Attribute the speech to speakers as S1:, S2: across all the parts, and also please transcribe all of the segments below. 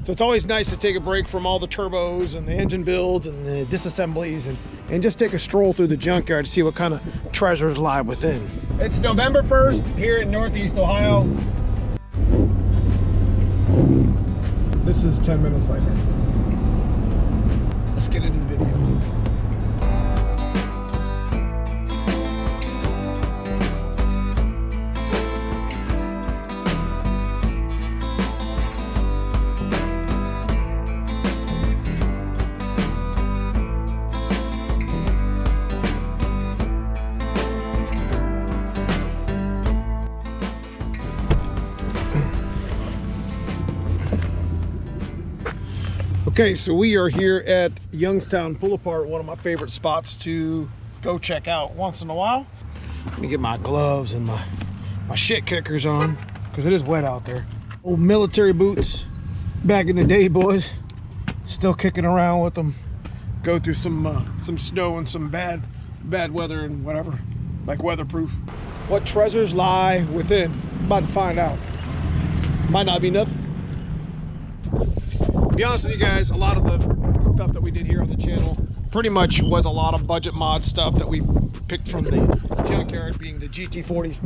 S1: So it's always nice to take a break from all the turbos and the engine builds and the disassemblies and just take a stroll through the junkyard to see what kind of treasures lie within. It's November 1st here in Northeast Ohio. This is 10 minutes later. Let's get into the video. Okay, so we are here at Youngstown Pull Apart, one of my favorite spots to go check out once in a while. Let me get my gloves and my shit kickers on, because it is wet out there. Old military boots, back in the day, boys. Still kicking around with them. Go through some snow and some bad weather and whatever, like weatherproof. What treasures lie within? About to find out. Might not be nothing. To be honest with you guys, a lot of the stuff that we did here on the channel pretty much was a lot of budget mod stuff that we picked from the junkyard, being the GT40s,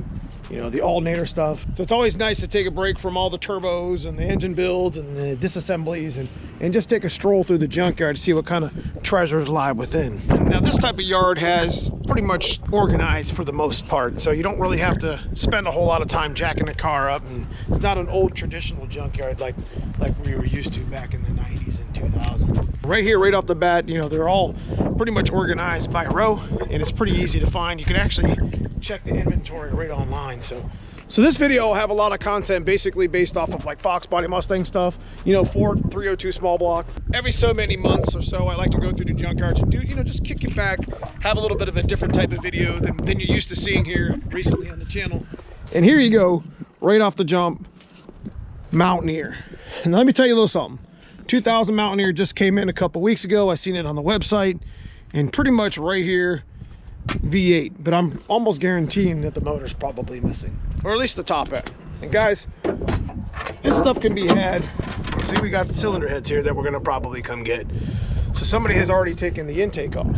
S1: you know, the alternator stuff. So it's always nice to take a break from all the turbos and the engine builds and the disassemblies and just take a stroll through the junkyard to see what kind of treasures lie within. Now this type of yard has pretty much organized for the most part, so you don't really have to spend a whole lot of time jacking the car up, and it's not an old traditional junkyard like we were used to back in the 90s and 2000s. Right here, right off the bat, you know, they're all pretty much organized by row, and it's pretty easy to find. You can actually check the inventory right online. So this video will have a lot of content basically based off of like foxbody Mustang stuff, you know, Ford 302 small block. Every so many months or so, I like to go through the junkyards and do, you know, just kick it back, have a little bit of a different type of video than you're used to seeing here recently on the channel. And here you go, right off the jump, Mountaineer. And let me tell you a little something. 2000 Mountaineer just came in a couple weeks ago. I seen it on the website, and pretty much right here, V8, but I'm almost guaranteeing that the motor's probably missing, or at least the top end. And guys, this stuff can be had. See, we got the cylinder heads here that we're gonna probably come get. So somebody has already taken the intake off.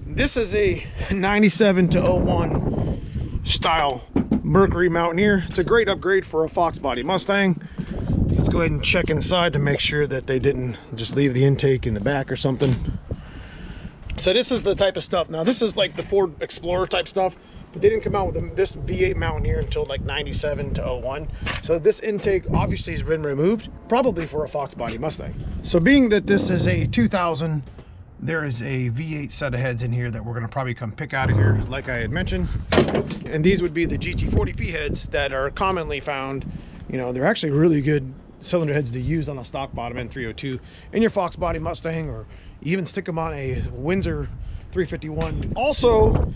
S1: This is a 97 to 01 style Mercury Mountaineer. It's a great upgrade for a foxbody Mustang. Let's go ahead and check inside to make sure that they didn't just leave the intake in the back or something. So this is the type of stuff. Now this is like the Ford Explorer type stuff, but they didn't come out with this V8 Mountaineer until like 97 to 01. So this intake obviously has been removed, probably for a foxbody Mustang. So being that this is a 2000, there is a V8 set of heads in here that we're gonna probably come pick out of here, like I had mentioned. And these would be the GT40P heads that are commonly found. You know, they're actually really good cylinder heads to use on a stock bottom end 302 in your foxbody Mustang, or even stick them on a Windsor 351. Also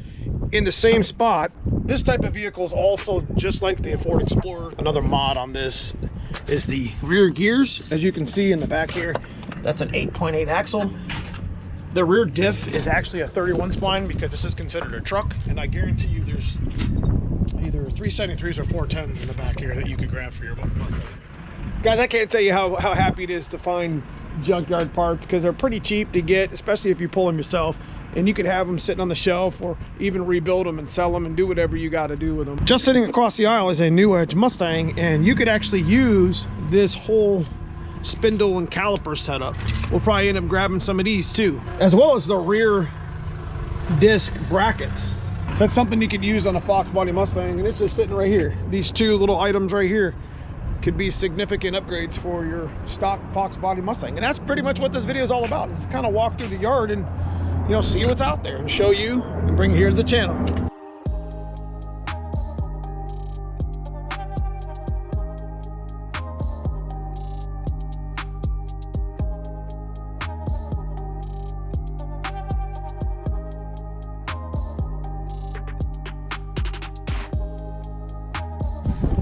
S1: in the same spot, this type of vehicle is also just like the Ford Explorer. Another mod on this is the rear gears. As you can see in the back here, that's an 8.8 axle. The rear diff is actually a 31 spline because this is considered a truck, and I guarantee you there's either 373s or 410s in the back here that you could grab for your Mustang. Guys, I can't tell you how happy it is to find junkyard parts, because they're pretty cheap to get, especially if you pull them yourself, and you could have them sitting on the shelf or even rebuild them and sell them and do whatever you got to do with them. Just sitting across the aisle is a New Edge Mustang, and you could actually use this whole spindle and caliper setup. We'll probably end up grabbing some of these too, as well as the rear disc brackets. So that's something you could use on a foxbody Mustang, and it's just sitting right here. These two little items right here could be significant upgrades for your stock foxbody Mustang. And that's pretty much what this video is all about, is to kind of walk through the yard and, you know, see what's out there and show you and bring it here to the channel.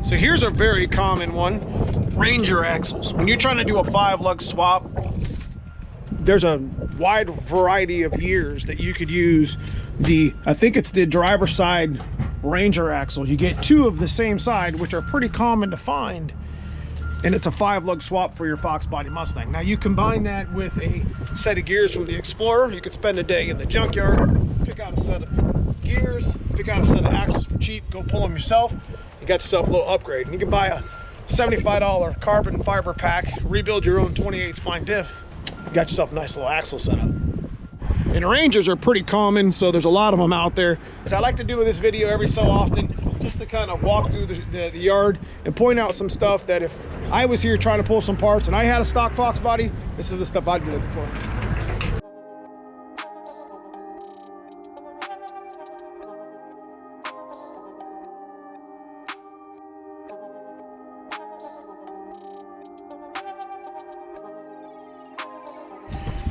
S1: So here's a very common one, Ranger axles. When you're trying to do a 5-lug swap, there's a wide variety of years that you could use I think it's the driver's side Ranger axle. You get two of the same side, which are pretty common to find. and it's a 5-lug swap for your foxbody Mustang. Now you combine that with a set of gears from the Explorer. You could spend a day in the junkyard, pick out a set of gears, pick out a set of axles for cheap, go pull them yourself. You got yourself a little upgrade. And you can buy a $75 carbon fiber pack, rebuild your own 28 spline diff. You got yourself a nice little axle setup. And Rangers are pretty common, so there's a lot of them out there. So I like to do this video every so often, just to kind of walk through the yard and point out some stuff that if I was here trying to pull some parts and I had a stock fox body, this is the stuff I'd be looking for.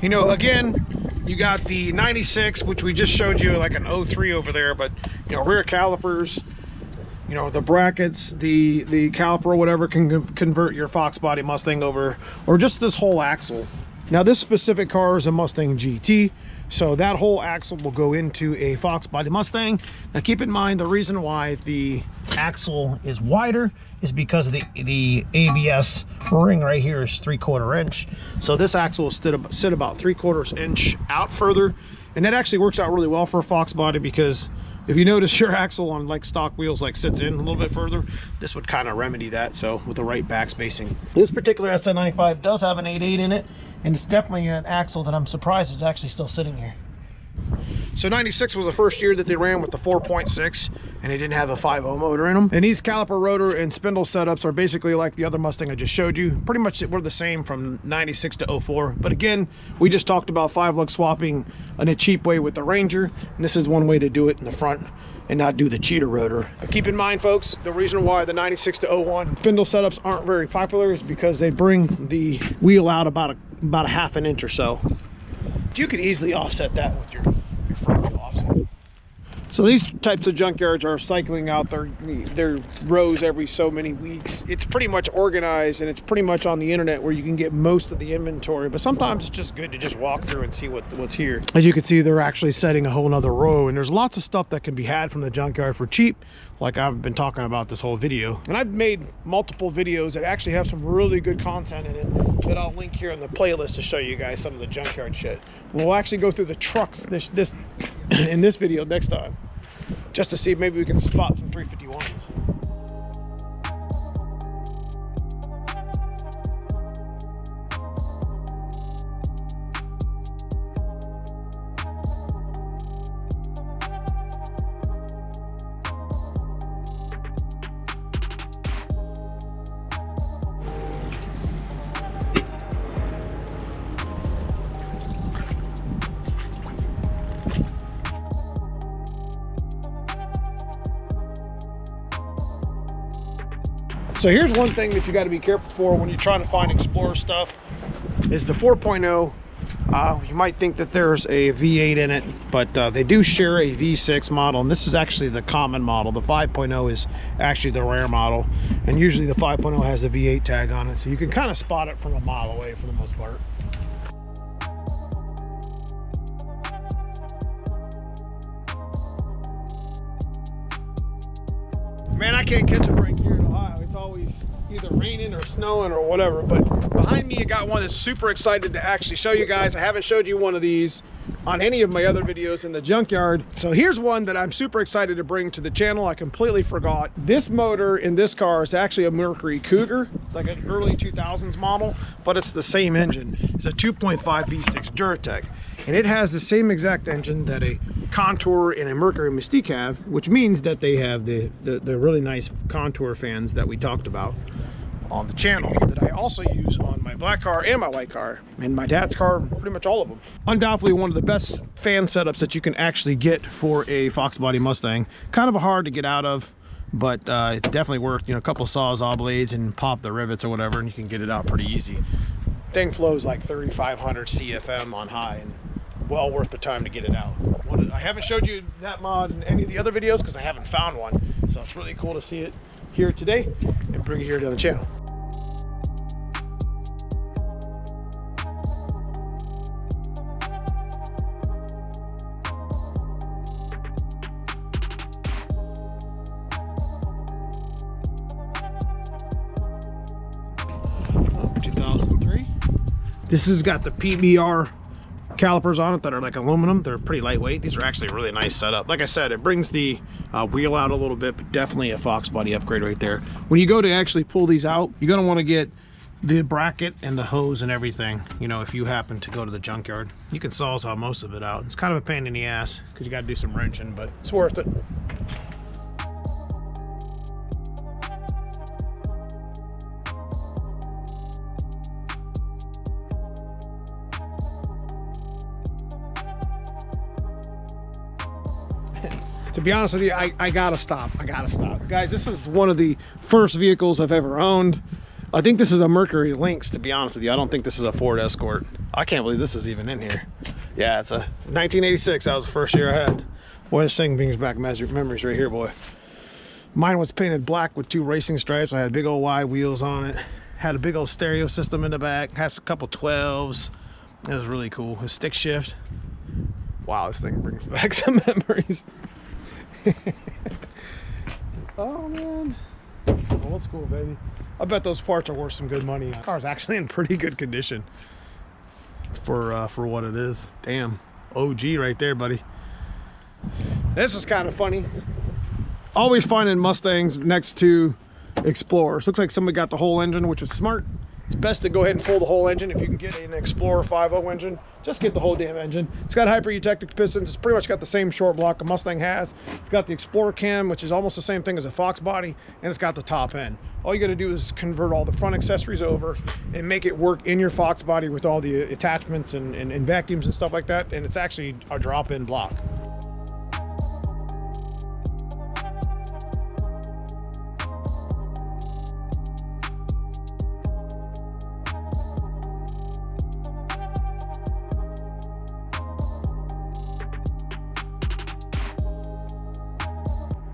S1: You know, again, you got the 96, which we just showed you, like an 03 over there, but you know, rear calipers, you know, the brackets, the caliper or whatever can convert your foxbody Mustang over, or just this whole axle. Now this specific car is a Mustang GT, so that whole axle will go into a foxbody Mustang. Now keep in mind, the reason why the axle is wider is because of the ABS ring right here is 3/4 inch. So this axle will sit about 3/4 inch out further, and that actually works out really well for a foxbody, because if you notice your axle on like stock wheels like sits in a little bit further, this would kind of remedy that. So with the right back spacing, this particular SN95 does have an 8.8 in it, and it's definitely an axle that I'm surprised is actually still sitting here. So 96 was the first year that they ran with the 4.6, and they didn't have a 5.0 motor in them. And these caliper, rotor, and spindle setups are basically like the other Mustang I just showed you. Pretty much we're the same from 96 to 04. But again, we just talked about 5-lug swapping in a cheap way with the Ranger, and this is one way to do it in the front and not do the cheater rotor. But keep in mind, folks, the reason why the 96 to 01 spindle setups aren't very popular is because they bring the wheel out about a half an inch or so. You could easily offset that with your front wheel offset. So these types of junkyards are cycling out their rows every so many weeks. It's pretty much organized, and it's pretty much on the internet where you can get most of the inventory, but sometimes it's just good to just walk through and see what's here. As you can see, they're actually setting a whole nother row, and there's lots of stuff that can be had from the junkyard for cheap, like I've been talking about this whole video. And I've made multiple videos that actually have some really good content in it that I'll link here in the playlist to show you guys some of the junkyard shit. We'll actually go through the trucks in this video next time, just to see if maybe we can spot some 351s. So here's one thing that you got to be careful for when you're trying to find Explorer stuff is the 4.0. You might think that there's a V8 in it, but they do share a V6 model, and this is actually the common model. The 5.0 is actually the rare model, and usually the 5.0 has the V8 tag on it, so you can kind of spot it from a mile away for the most part. Man, I can't catch a break here in Ohio. It's always either raining or snowing or whatever. But behind me, I got one that's super excited to actually show you guys. I haven't showed you one of these on any of my other videos in the junkyard. So here's one that I'm super excited to bring to the channel. I completely forgot. This motor in this car is actually a Mercury Cougar. It's like an early 2000s model, but it's the same engine. It's a 2.5 V6 Duratec. And it has the same exact engine that a Contour and a Mercury Mystique have, which means that they have the really nice Contour fans that we talked about on the channel, that I also use on my black car and my white car, and my dad's car, pretty much all of them. Undoubtedly one of the best fan setups that you can actually get for a foxbody Mustang. Kind of hard to get out of, but it's definitely worth, you know, a couple of Sawzall blades and pop the rivets or whatever, and you can get it out pretty easy. Thing flows like 3,500 CFM on high, and well worth the time to get it out. I haven't showed you that mod in any of the other videos because I haven't found one, so it's really cool to see it here today and bring it here to the channel. This has got the PBR calipers on it that are like aluminum. They're pretty lightweight. These are actually a really nice setup. Like I said, it brings the wheel out a little bit, but definitely a foxbody upgrade right there. When you go to actually pull these out, you're going to want to get the bracket and the hose and everything, you know, if you happen to go to the junkyard. You can sawzall most of it out. It's kind of a pain in the ass because you got to do some wrenching, but it's worth it. To be honest with you, I gotta stop. Guys, this is one of the first vehicles I've ever owned. I think this is a Mercury Lynx, to be honest with you. I don't think this is a Ford Escort. I can't believe this is even in here. Yeah, it's a 1986. That was the first year I had. Boy, this thing brings back memories right here, boy. Mine was painted black with 2 racing stripes. I had big old wide wheels on it. Had a big old stereo system in the back. Has a couple 12s. It was really cool. A stick shift. Wow, this thing brings back some memories. Oh man, old school, baby. I bet those parts are worth some good money. The car's actually in pretty good condition for what it is. Damn, OG right there, buddy. This is kind of funny. Always finding Mustangs next to Explorers. Looks like somebody got the whole engine, which is smart. It's best to go ahead and pull the whole engine. If you can get an Explorer 5.0 engine, just get the whole damn engine. It's got hyper eutectic pistons. It's pretty much got the same short block a Mustang has. It's got the Explorer cam, which is almost the same thing as a foxbody, and it's got the top end. All you got to do is convert all the front accessories over and make it work in your foxbody with all the attachments and vacuums and stuff like that, and it's actually a drop-in block.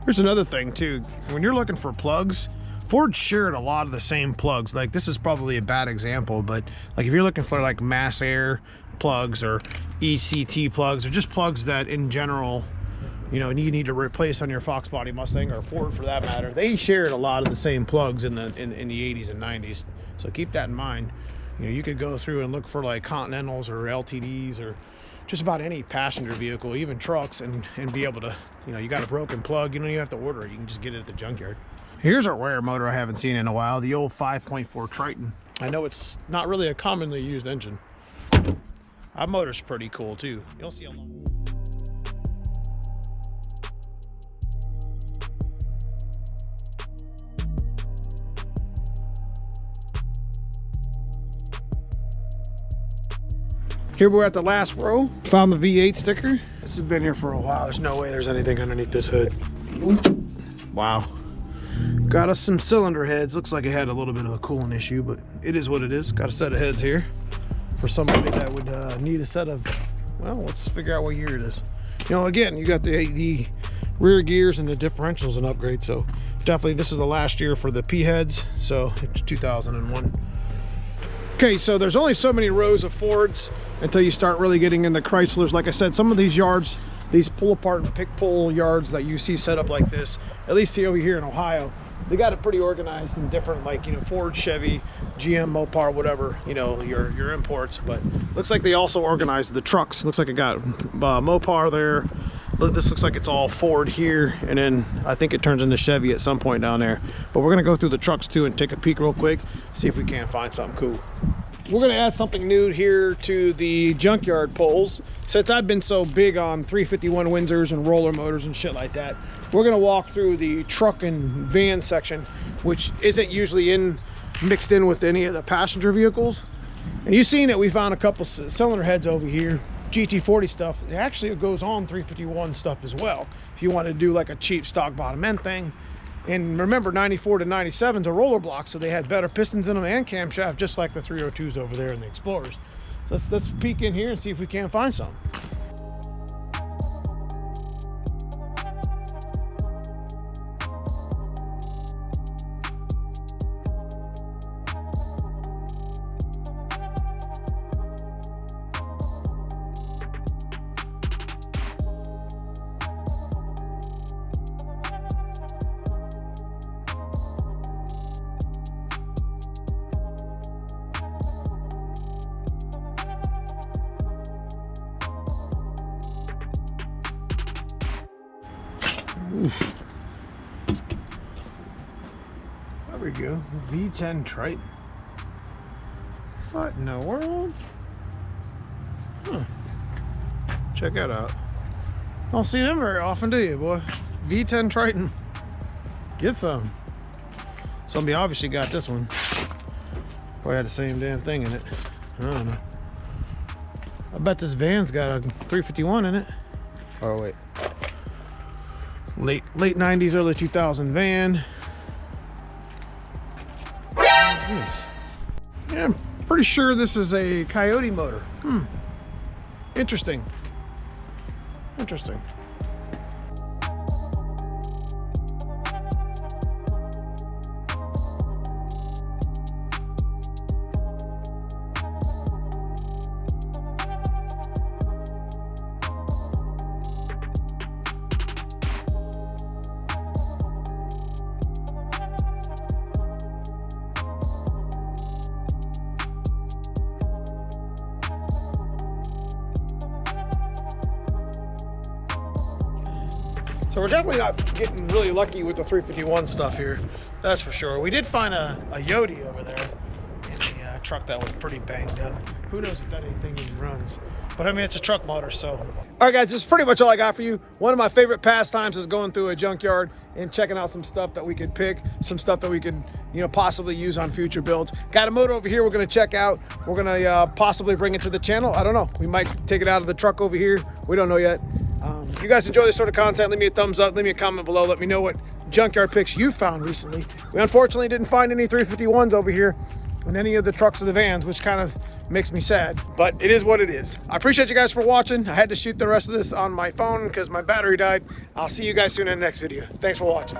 S1: Here's another thing too. When you're looking for plugs, Ford shared a lot of the same plugs. Like this is probably a bad example, but like if you're looking for like mass air plugs or ECT plugs or just plugs that in general, you know, you need to replace on your foxbody Mustang or Ford for that matter, they shared a lot of the same plugs in the 80s and 90s. So keep that in mind. You know, you could go through and look for like Continentals or LTDs or just about any passenger vehicle, even trucks, and be able to, you know, you got a broken plug, you don't even have to order it, you can just get it at the junkyard. Here's our rare motor I haven't seen in a while, the old 5.4 Triton. I know it's not really a commonly used engine. That motor's pretty cool too. You'll see a lot. Here we're at the last row. Found the V8 sticker. This has been here for a while. There's no way there's anything underneath this hood. Wow. Got us some cylinder heads. Looks like it had a little bit of a coolant issue, but it is what it is. Got a set of heads here for somebody that would need a set of, well, let's figure out what year it is. You know, again, you got the rear gears and the differentials and upgrade. So definitely this is the last year for the P heads. So it's 2001. Okay, so there's only so many rows of Fords until you start really getting into Chryslers. Like I said, some of these yards, these pull apart and pick pull yards that you see set up like this, at least over here in Ohio, they got it pretty organized in different, like, you know, Ford, Chevy, GM, Mopar, whatever, you know, your imports. But looks like they also organized the trucks. Looks like it got Mopar there. This looks like it's all Ford here, and then I think it turns into Chevy at some point down there. But we're gonna go through the trucks too and take a peek real quick, see if we can't find something cool. We're gonna add something new here to the junkyard pulls. Since I've been so big on 351 Windsors and roller motors and shit like that, we're gonna walk through the truck and van section, which isn't usually mixed in with any of the passenger vehicles. And you've seen it, we found a couple cylinder heads over here. GT40 stuff, it actually goes on 351 stuff as well if you want to do like a cheap stock bottom end thing. And remember, 94 to 97's a roller block, so they had better pistons in them and camshaft, just like the 302s over there in the Explorers. So let's peek in here and see if we can't find some. Oof. There we go. V10 Triton. What in the world? Huh. Check that out. Don't see them very often, do you, boy? V10 Triton. Get some. Somebody obviously got this one. Probably had the same damn thing in it. I don't know. I bet this van's got a 351 in it. Oh wait. Late 90s, early 2000 van. What is this? Yeah, I'm pretty sure this is a Coyote motor. Interesting. Interesting. So we're definitely not getting really lucky with the 351 stuff here, that's for sure. We did find a Coyote over there in the truck that was pretty banged up. Who knows if that anything even runs. But I mean, it's a truck motor, so. All right, guys, this is pretty much all I got for you. One of my favorite pastimes is going through a junkyard and checking out some stuff that we could pick, some stuff that we could, you know, possibly use on future builds. Got a motor over here we're gonna check out. We're gonna possibly bring it to the channel. I don't know. We might take it out of the truck over here. We don't know yet. If you guys enjoy this sort of content, leave me a thumbs up, leave me a comment below, let me know what junkyard picks you found recently. We unfortunately didn't find any 351s over here in any of the trucks or the vans, which kind of makes me sad, but it is what it is. I appreciate you guys for watching. I had to shoot the rest of this on my phone because my battery died. I'll see you guys soon in the next video. Thanks for watching.